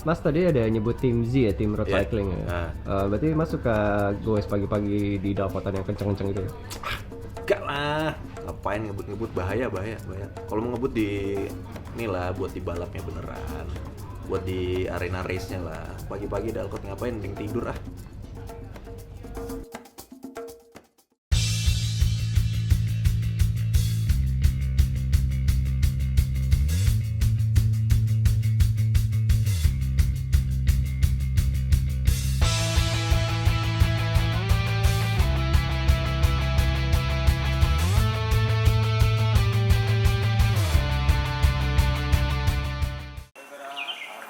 Mas tadi ada nyebut tim Z ya, tim road Iya. cycling ya. Nah. Berarti Mas suka goes pagi-pagi di dalpotan yang kenceng-kenceng gitu ya? Enggak lah, ngapain ngebut-ngebut, bahaya. Kalau mau ngebut di inilah buat di balapnya beneran, buat di arena race-nya lah. Pagi-pagi dalkot ngapain, mending tidur ah.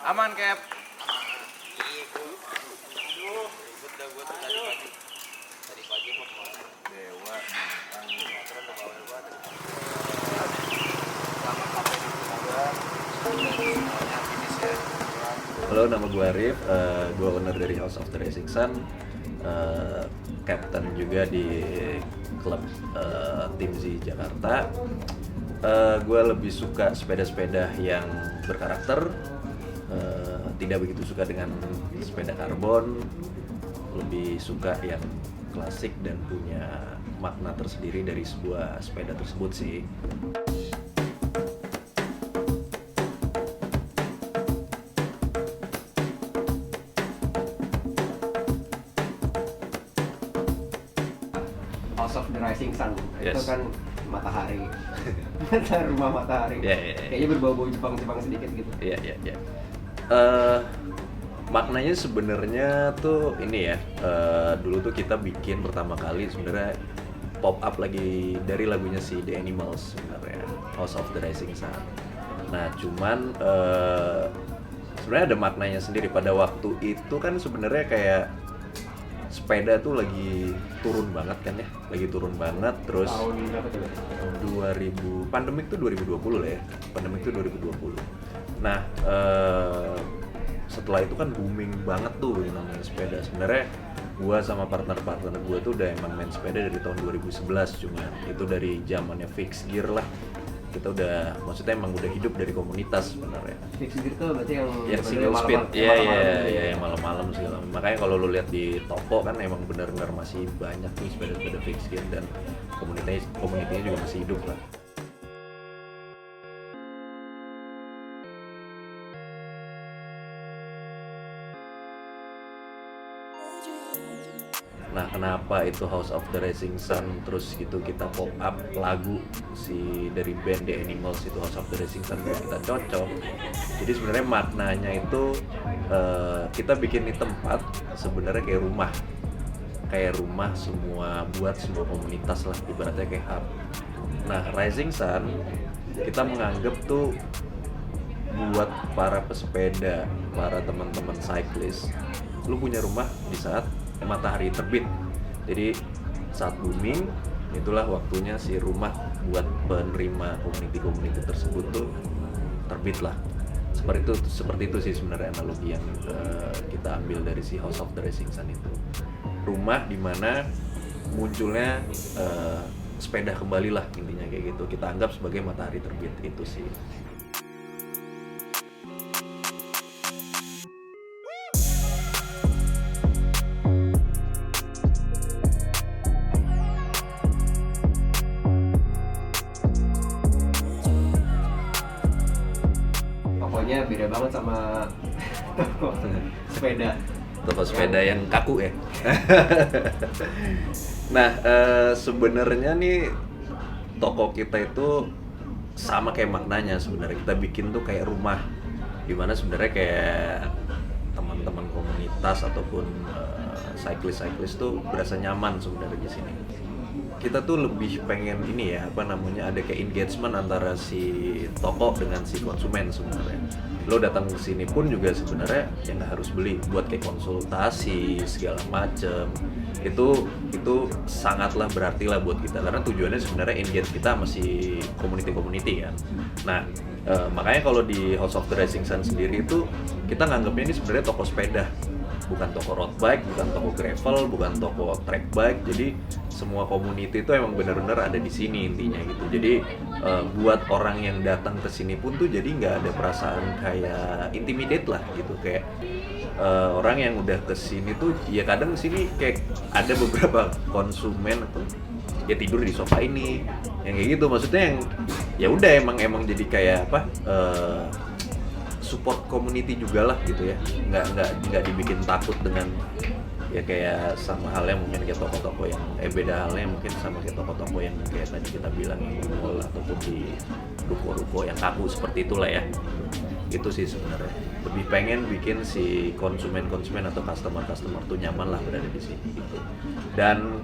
Aman, Cap. Halo, nama gue Arif, gue owner dari House of the Racing Sun, captain juga di klub tim Z Jakarta. Gue lebih suka sepeda-sepeda yang berkarakter, tidak begitu suka dengan sepeda karbon, lebih suka yang klasik dan punya makna tersendiri dari sebuah sepeda tersebut sih. House of the Rising Sun. Yes. Itu kan matahari. Rumah matahari. Yeah. Kayaknya berbau-bau Jepang-Jepang sedikit gitu. Iya. Maknanya sebenarnya tuh ini ya, dulu tuh kita bikin pertama kali sebenarnya pop up lagi dari lagunya si The Animals sebenarnya, House of the Rising Sun. Nah cuman sebenarnya ada maknanya sendiri. Pada waktu itu kan sebenarnya kayak sepeda tuh lagi turun banget kan ya, lagi turun banget. Terus Tahun berapa tuh? 2000, pandemik tuh 2020 lah ya, pandemik tuh 2020. Nah setelah itu kan booming banget tuh yang namanya sepeda. Sebenarnya gua sama partner-partner gua tuh udah emang main sepeda dari tahun 2011, cuma itu dari zamannya fix gear lah. Kita udah, maksudnya emang udah hidup dari komunitas sebenarnya. Fix gear tuh berarti yang Single speed, iya. yang malam-malam segala. Makanya kalau lu lihat di toko kan emang benar-benar masih banyak nih sepeda-sepeda fix gear, dan komunitasnya juga masih hidup lah. Nah kenapa itu House of the Rising Sun terus gitu kita pop up lagu si dari band The Animals itu House of the Rising Sun kita cocok. Jadi sebenarnya maknanya itu kita bikin di tempat sebenarnya kayak rumah semua, buat semua komunitas lah, ibaratnya kayak hub. Nah Rising Sun kita menganggap tuh buat para pesepeda, para teman-teman cyclist, lu punya rumah di saat matahari terbit. Jadi saat booming itulah waktunya si rumah buat penerima komuniti tersebut tuh terbit lah. Seperti itu sih sebenarnya analogi yang kita ambil dari si House of the Rising Sun itu. Rumah di mana munculnya sepeda kembali lah, intinya kayak gitu. Kita anggap sebagai matahari terbit itu sih. Pokoknya beda banget sama sepeda. Toko sepeda yang kaku ya. Nah sebenarnya nih toko kita itu sama kayak maknanya. Sebenarnya kita bikin tuh kayak rumah, dimana sebenarnya kayak teman-teman komunitas ataupun cyclist tuh berasa nyaman sebenarnya di sini. Kita tuh lebih pengen ini ya, ada kayak engagement antara si toko dengan si konsumen sebenarnya. Lo datang ke sini pun juga sebenarnya ya nggak harus beli, buat kayak konsultasi segala macem. Itu sangatlah berarti lah buat kita, karena tujuannya sebenarnya engage kita masih community kan. Nah makanya kalau di House of the Rising Sun sendiri itu kita nganggapnya ini sebenarnya toko sepeda. bukan toko road bike, bukan toko gravel, bukan toko track bike. Jadi semua community itu emang benar-benar ada di sini intinya gitu. Jadi buat orang yang datang ke sini pun tuh jadi nggak ada perasaan kayak intimidate lah gitu, kayak orang yang udah ke sini tuh ya kadang ke sini kayak ada beberapa konsumen atau ya tidur di sofa ini yang kayak gitu, maksudnya yang ya udah emang jadi kayak apa, support community juga lah gitu ya, nggak dibikin takut dengan ya kayak sama halnya mungkin kayak toko-toko yang beda halnya mungkin sama kayak toko-toko yang kayak tadi kita bilang di mall ataupun di ruko-ruko yang kaku seperti itulah ya. Itu sih sebenarnya lebih pengen bikin si konsumen atau customer tuh nyaman lah berada di sini gitu. Dan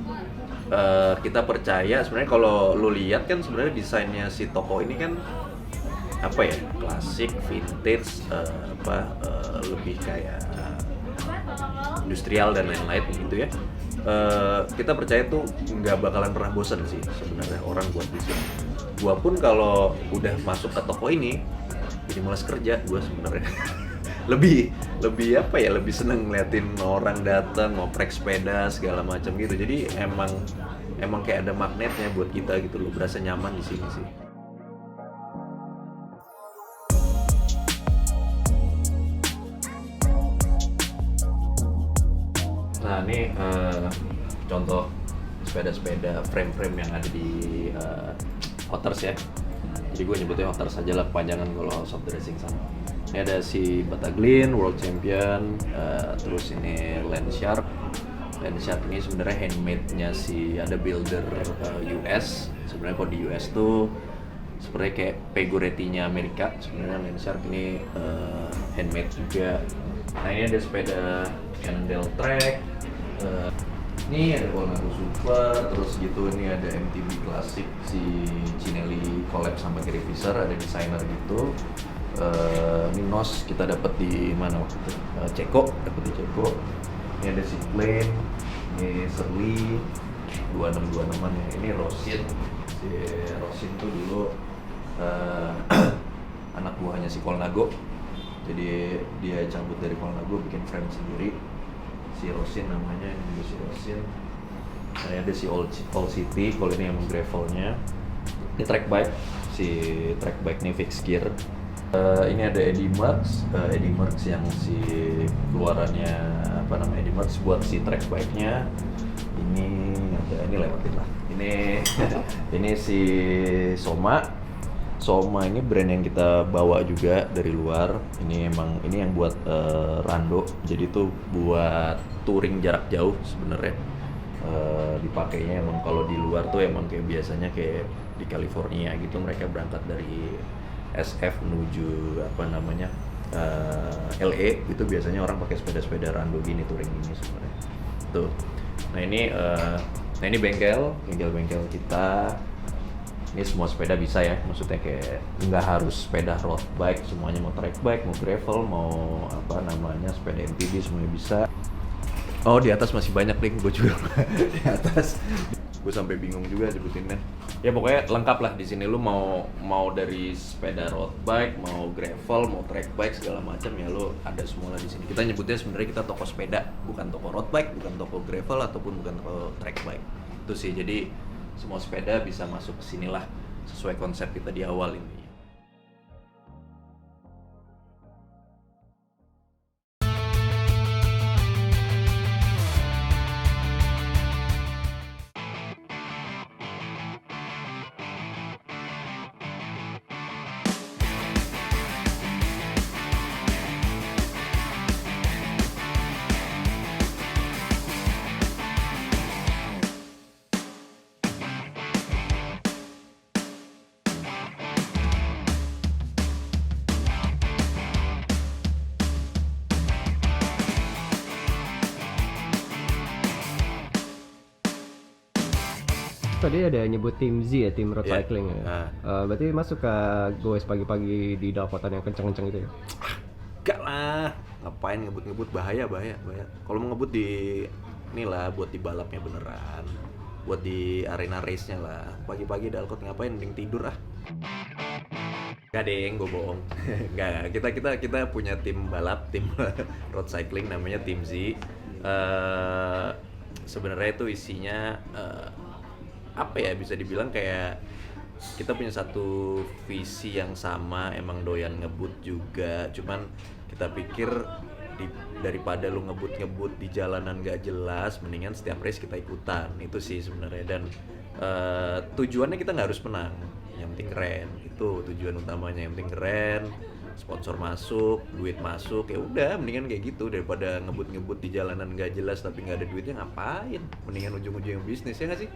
kita percaya sebenarnya kalau lu lihat kan sebenarnya desainnya si toko ini kan apa ya, klasik, vintage, lebih kayak industrial dan lain-lain gitu ya. Kita percaya tuh nggak bakalan pernah bosan sih sebenarnya orang buat di sini. Gua pun kalau udah masuk ke toko ini jadi malas kerja gua sebenarnya. lebih apa ya, lebih seneng ngeliatin orang datang ngoprek sepeda segala macam gitu. Jadi emang kayak ada magnetnya buat kita gitu loh, berasa nyaman di sini sih. Nah ini contoh sepeda-sepeda frame-frame yang ada di Hotters ya. Jadi gue nyebutnya Hotters aja lah kepanjangan kalau House of the Racing Sun. Ini ada si Battaglia World Champion, terus ini Landshark. Landshark ini sebenarnya handmade-nya si ada builder US. Sebenarnya kalau di US tuh sebenarnya kayak Pegoretti-nya Amerika. Sebenarnya Landshark ini handmade juga. Nah ini ada sepeda Cannondale Track. Ini ada Colnago Super, terus gitu ini ada MTB Classic si Cinelli collab sama Gary Fisher, ada desainer gitu. Ini NOS kita dapat di mana waktu itu? Ceko, dapat di Ceko. Ini ada si Plane, ini Surly 2626an ya. Ini Rosin. Si Rosin tuh dulu anak buahnya si Colnago. Jadi dia cabut dari Colnago bikin frame sendiri. Si Rosin namanya, ini si Rosin. Nah, ada si All City, kalau ini emang gravelnya. Ini track bike, si track bike ini fixed gear. Ini ada Eddy Merckx yang si keluarannya apa namanya, Eddy Merckx buat si track bike-nya. Ini lewatin lah. Ini si Soma ini brand yang kita bawa juga dari luar. Ini yang buat rando. Jadi tuh buat touring jarak jauh sebenarnya. Dipakainya emang kalau di luar tuh emang kayak biasanya kayak di California gitu, mereka berangkat dari SF menuju apa namanya LA gitu, biasanya orang pakai sepeda-sepeda rando gini, touring gini sebenarnya. Tuh. Nah ini bengkel kita. Ini semua sepeda bisa ya, maksudnya kayak nggak harus sepeda road bike, semuanya mau track bike, mau gravel, mau apa namanya sepeda MTB semuanya bisa. Oh di atas masih banyak nih, gue juga di atas. Gue sampai bingung juga sebutinnya. Ya pokoknya lengkap lah di sini, lu mau dari sepeda road bike, mau gravel, mau track bike segala macam ya lu ada semua lah di sini. Kita nyebutnya sebenarnya kita toko sepeda, bukan toko road bike, bukan toko gravel ataupun bukan toko track bike. Itu sih, jadi semua sepeda bisa masuk ke sinilah sesuai konsep kita di awal ini. Tadi ada nyebut tim Z ya, tim road Yeah. cycling ya. Berarti masuk ke goes pagi-pagi di Dalkotan yang kenceng-kenceng itu ya? Enggak lah, ngapain ngebut-ngebut, bahaya. Kalau mau ngebut di inilah buat di balapnya beneran, buat di arena race-nya lah. Pagi-pagi Dalkot ngapain, mending tidur ah. Enggak deh, gue bohong. Enggak, kita punya tim balap, tim road cycling namanya Tim Z. Sebenarnya itu isinya apa ya, bisa dibilang kayak kita punya satu visi yang sama, emang doyan ngebut juga. Cuman kita pikir daripada lu ngebut di jalanan gak jelas, mendingan setiap race kita ikutan. Itu sih sebenarnya. Dan tujuannya kita nggak harus menang, yang penting keren. Itu tujuan utamanya, yang penting keren, sponsor masuk, duit masuk. Ya udah, mendingan kayak gitu daripada ngebut di jalanan gak jelas tapi nggak ada duitnya, ngapain? Mendingan ujung-ujungnya bisnis, ya nggak sih?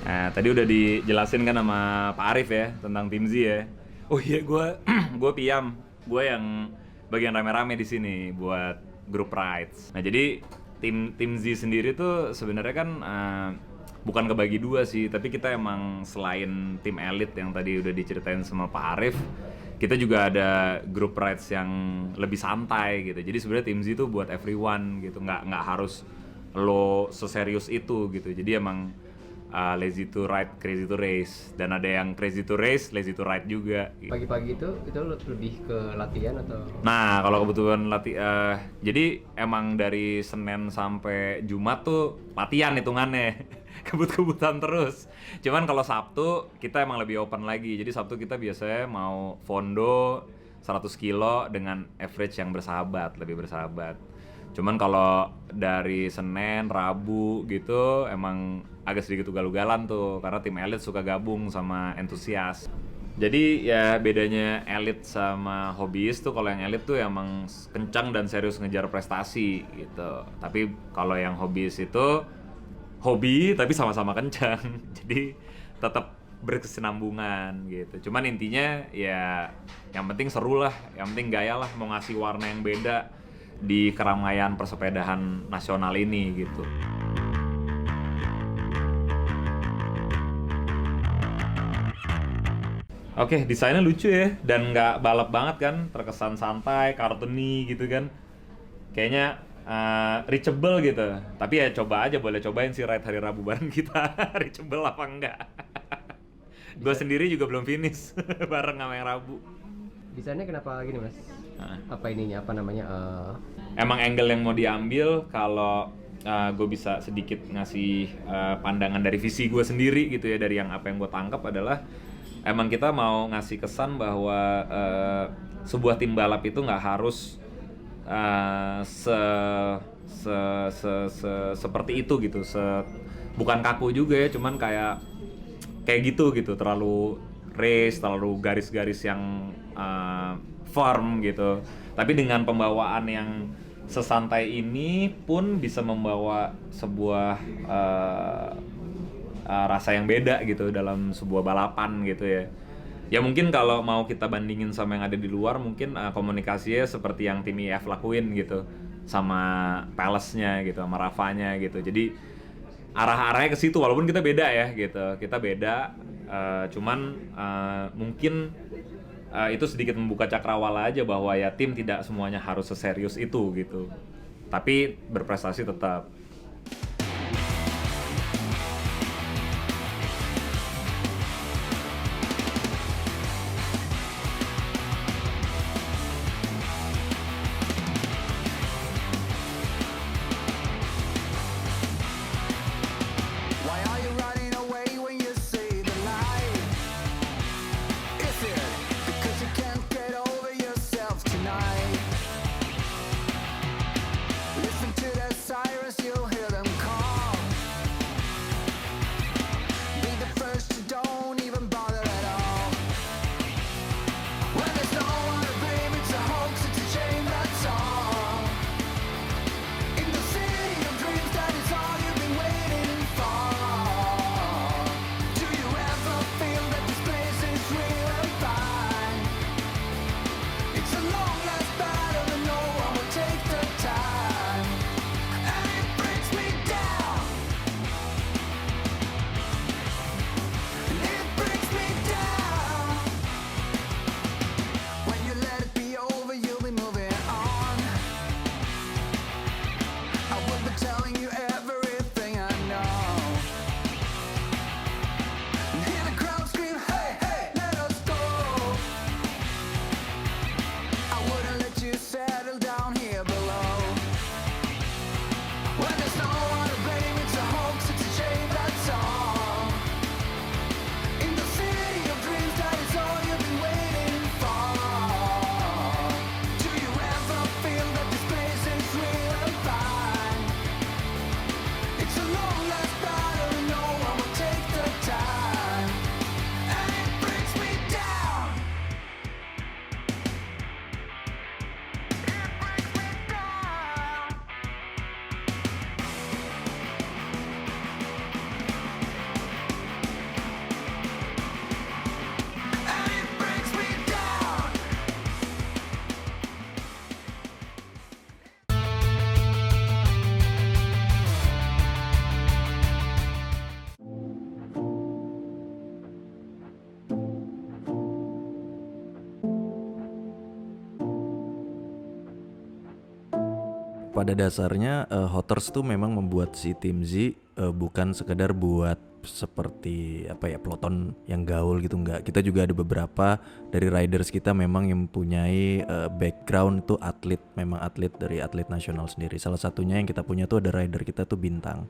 Nah, tadi udah dijelasin kan sama Pak Arif ya tentang Tim Z ya. Oh iya, gue Piam, gue yang bagian rame-rame di sini buat grup rides. Nah jadi tim Z sendiri tuh sebenarnya kan bukan kebagi dua sih, tapi kita emang selain tim elit yang tadi udah diceritain sama Pak Arif, kita juga ada grup rides yang lebih santai gitu. Jadi sebenarnya Tim Z tuh buat everyone gitu, nggak harus lo seserius itu gitu. Jadi emang lazy to ride, crazy to race, dan ada yang crazy to race, lazy to ride juga. Gitu. Pagi-pagi itu lebih ke latihan atau? Nah, kalau kebetulan jadi emang dari Senin sampai Jumat tuh latihan hitungannya, kebut-kebutan terus. Cuman kalau Sabtu kita emang lebih open lagi. Jadi Sabtu kita biasanya mau fondo 100 kilo dengan average yang bersahabat, lebih bersahabat. Cuman kalau dari Senin, Rabu gitu emang agak sedikit ugal-ugalan tuh, karena tim elit suka gabung sama entusias. Jadi ya bedanya elit sama hobiis tuh, kalau yang elit tuh emang kencang dan serius ngejar prestasi gitu. Tapi kalau yang hobiis itu hobi tapi sama-sama kencang. Jadi tetap berkesinambungan gitu. Cuman intinya ya yang penting seru lah, yang penting gaya lah, mau ngasih warna yang beda di keramaian persepedahan nasional ini gitu. Oke, desainnya lucu ya, dan nggak balap banget kan, terkesan santai, kartuni gitu kan. Kayaknya reachable gitu. Tapi ya coba aja, boleh cobain sih ride hari Rabu bareng kita. Reachable apa enggak? Gue sendiri juga belum finish bareng sama yang Rabu. Desainnya kenapa gini mas? Apa ininya, apa namanya? Emang angle yang mau diambil, kalau gue bisa sedikit ngasih pandangan dari visi gue sendiri gitu ya, dari yang apa yang gue tangkap adalah emang kita mau ngasih kesan bahwa sebuah tim balap itu nggak harus seperti itu gitu, bukan kaku juga ya, cuman kayak gitu, terlalu race, terlalu garis-garis yang firm gitu. Tapi dengan pembawaan yang sesantai ini pun bisa membawa sebuah rasa yang beda gitu dalam sebuah balapan gitu ya. Ya mungkin kalau mau kita bandingin sama yang ada di luar, mungkin komunikasinya seperti yang tim IF lakuin gitu sama Palace-nya gitu, sama Rafa-nya gitu. Jadi arah-arahnya ke situ, walaupun kita beda ya gitu. Kita beda, cuman mungkin itu sedikit membuka cakrawala aja bahwa ya tim tidak semuanya harus seserius itu gitu. Tapi berprestasi tetap. Why are you running away when you see the light? Is it because you can't get over yourself tonight? Listen to the sirens, you pada dasarnya Hotters tuh memang membuat si Tim Z bukan sekedar buat seperti apa ya peloton yang gaul gitu, enggak. Kita juga ada beberapa dari riders kita memang yang mempunyai background tuh atlet, memang atlet dari atlet nasional sendiri. Salah satunya yang kita punya tuh ada rider kita tuh Bintang.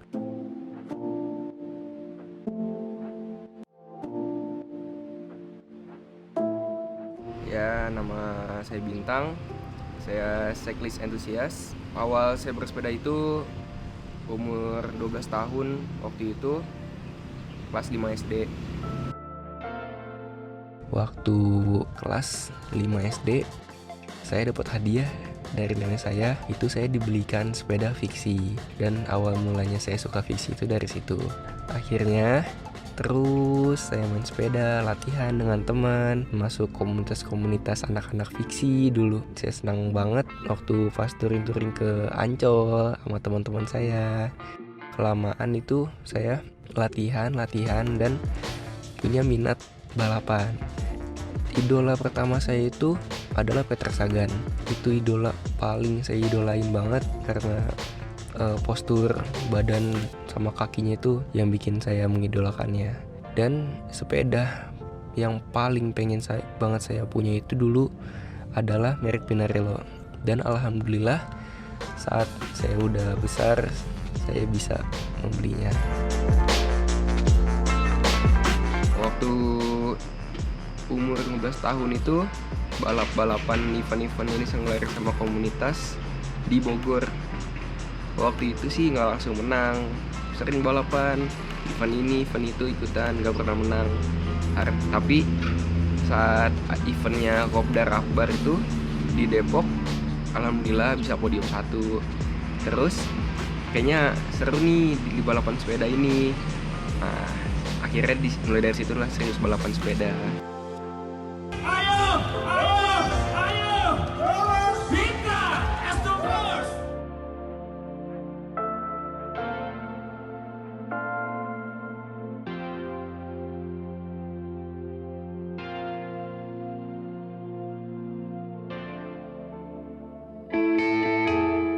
Ya, nama saya Bintang. Saya cyclist enthusiast. Awal saya bersepeda itu umur 12 tahun waktu itu, kelas 5 SD. Waktu kelas 5 SD, saya dapat hadiah dari nenek saya. Itu saya dibelikan sepeda fiksi. Dan awal mulanya saya suka fiksi itu dari situ. Akhirnya terus saya main sepeda, latihan dengan teman, masuk komunitas-komunitas anak-anak fiksi dulu. Saya senang banget waktu pas touring-touring ke Ancol sama teman-teman saya. Kelamaan itu saya latihan dan punya minat balapan. Idola pertama saya itu adalah Peter Sagan. Itu idola paling saya idolain banget karena postur badan sama kakinya itu yang bikin saya mengidolakannya. Dan sepeda yang paling pengen banget saya punya itu dulu adalah merek Pinarello. Dan alhamdulillah saat saya udah besar saya bisa membelinya. Waktu umur 15 tahun itu balap-balapan event-event yang diselenggarakan sama komunitas di Bogor. Waktu itu sih nggak langsung menang, sering balapan, event ini, event itu ikutan, nggak pernah menang. Tapi saat eventnya Kopdar Akbar itu di Depok, alhamdulillah bisa podium 1. Terus kayaknya seru nih di balapan sepeda ini. Nah, akhirnya mulai dari situ lah serius balapan sepeda.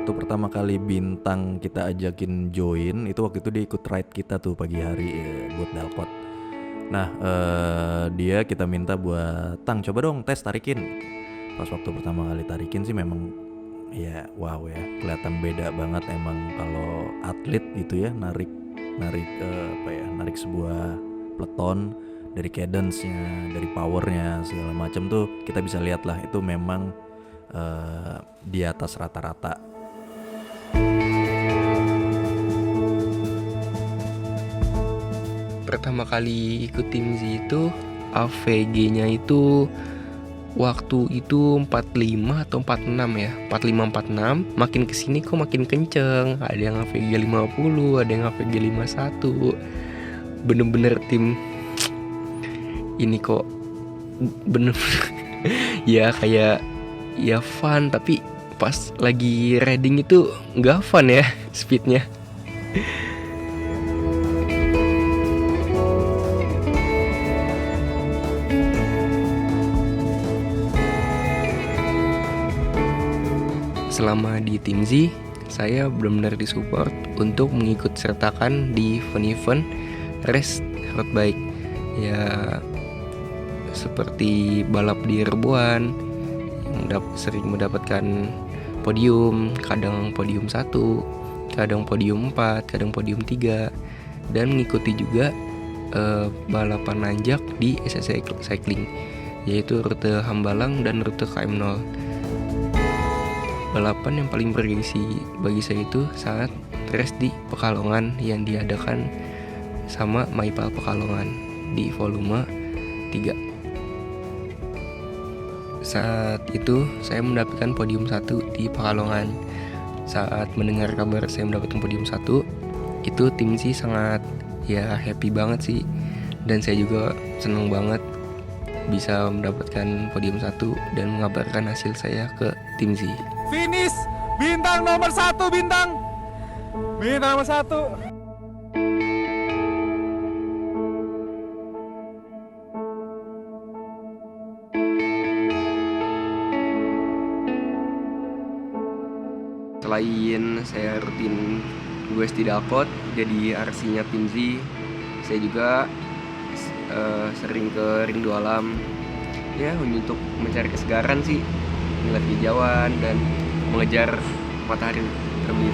Itu pertama kali Bintang kita ajakin join, itu waktu itu dia ikut ride kita tuh pagi hari buat Dalkot. Nah dia kita minta buat Tang coba dong tes tarikin. Pas waktu pertama kali tarikin sih memang ya wow ya, kelihatan beda banget emang kalau atlet gitu ya narik narik sebuah peloton dari cadence-nya, dari powernya segala macam tuh kita bisa lihat lah itu memang di atas rata-rata. Pertama kali ikut tim Z itu AVG-nya itu waktu itu 45 atau 46 ya, 45 46. Makin kesini kok makin kenceng. Ada yang AVG 50, ada yang AVG 51. Bener-bener tim ini kok bener-bener ya kayak ya fun, tapi pas lagi riding itu nggak fun ya speednya. Selama di tim Z, saya benar-benar disupport untuk mengikut sertakan di event-event race road bike. Ya seperti balap di Rebuan yang sering mendapatkan podium, kadang podium 1, kadang podium 4, kadang podium 3, dan mengikuti juga balapan nanjak di SSC Cycling, yaitu rute Hambalang dan rute KM0. Balapan yang paling bergengsi bagi saya itu saat race di Pekalongan yang diadakan sama Maipal Pekalongan di volume 3. Saat itu saya mendapatkan podium 1 di Pekalongan. Saat mendengar kabar saya mendapatkan podium 1, itu tim Z sangat ya happy banget sih. Dan saya juga senang banget bisa mendapatkan podium 1 dan mengabarkan hasil saya ke tim Z. Finish Bintang nomor 1, Bintang nomor 1. selain saya rutin gue di Dalkot jadi RC-nya tim Z, saya juga sering ke Rindu Alam ya untuk mencari kesegaran sih, melihat hijauan dan mengejar matahari terbit.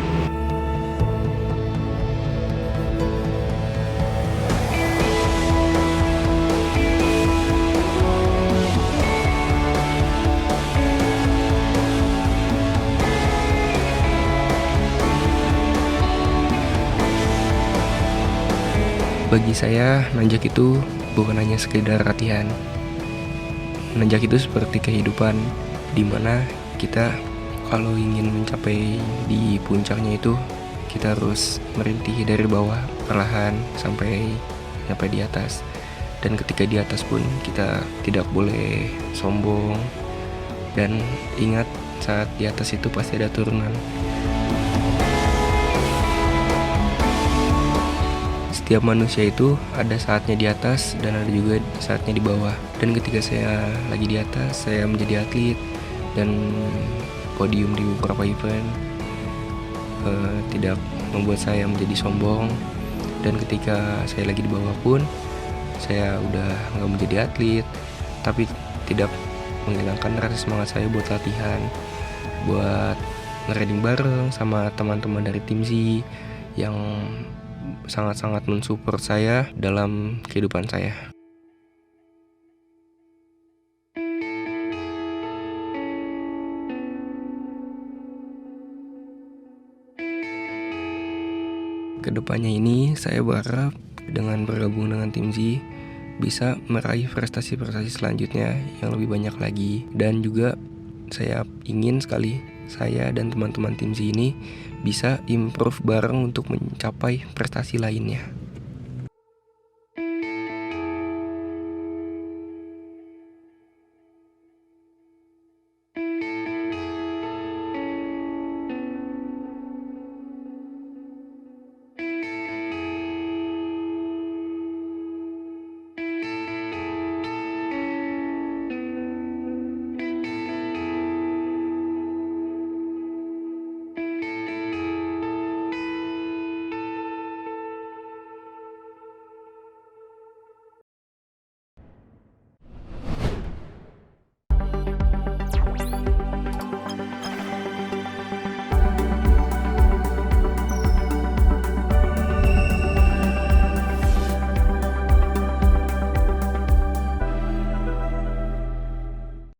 Bagi saya, nanjak itu bukan hanya sekedar latihan. Nanjak itu seperti kehidupan, di mana kita kalau ingin mencapai di puncaknya itu, kita harus merintih dari bawah perlahan sampai di atas. Dan ketika di atas pun kita tidak boleh sombong, dan ingat saat di atas itu pasti ada turunan. Setiap manusia itu ada saatnya di atas dan ada juga saatnya di bawah. Dan ketika saya lagi di atas, saya menjadi atlet dan podium di beberapa event tidak membuat saya menjadi sombong. Dan ketika saya lagi di bawah pun, saya udah nggak menjadi atlet, tapi tidak menghilangkan rasa semangat saya buat latihan, buat ngeriding bareng sama teman-teman dari tim Z yang sangat-sangat mensupport saya dalam kehidupan saya. Kedepannya ini saya berharap dengan bergabung dengan tim Z bisa meraih prestasi-prestasi selanjutnya yang lebih banyak lagi, dan juga saya ingin sekali saya dan teman-teman tim Z ini bisa improve bareng untuk mencapai prestasi lainnya.